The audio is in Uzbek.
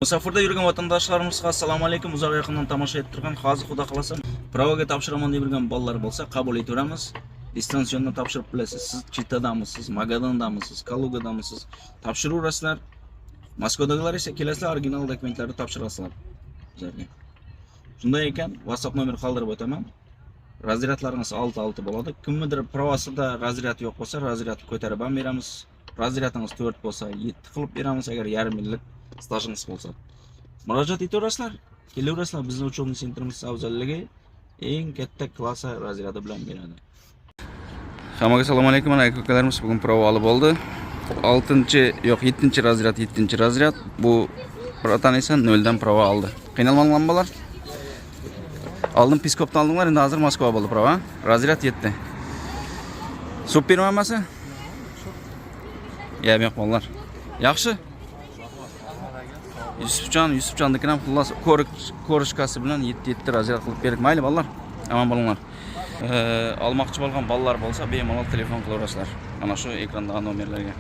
Musafirda yurgan vatandaşlarımızga assalomu alaykum. Uzoq yaqindan tomosha etib turgan, hozir xudo xolasa pravoga topshiraman deb yurgan bolalar bo'lsa, qabul etaveramiz. Distansiondan topshirib bilasiz. Siz Chitadamisiz, Magadondamisiz, Kalugadamisiz, topshiraverasizlar. Moskvadagilar esa kelasizlar, original dokumentlarni topshirasizlar bizlarga. Shunday ekan, WhatsApp nomer qoldirib o'taman. Razryadlaringiz 6 bo'ladi. Kimnidir pravosida razryad yo'q bo'lsa, razryadni ko'tarib ham beramiz. Razryadingiz 4 bo'lsa, 7 qilib beramiz agar yarim yillik stajingiz bo'lsa. Murojaat etaverasizlar. Kelaverasizlar, bizning uchun sentrimiz afzalligi eng katta klassa razryadi bilan beradi. Hammaga assalomu alaykum. Mana akalarimiz bugun prova olib oldi. 7 razryad. Bu biratan esa 0 dan prova oldi. Qiynalmagan bolalar. Aldım Piskop'tan aldımlar, endi hozir Moskva bo'ldi prova. Razryad 7. Sup bermanmasi? Yo'q bolalar. Yaxshi. Yusufjonnikidan ham xullas ko'rishkasi bilan 7 razryad qilib berdik. Mayli bolalar. Aman bo'linglar. Almoqchi bo'lgan bolalar bo'lsa, bemalol telefon qilaverasizlar. Mana shu ekrandagi nomerlarga.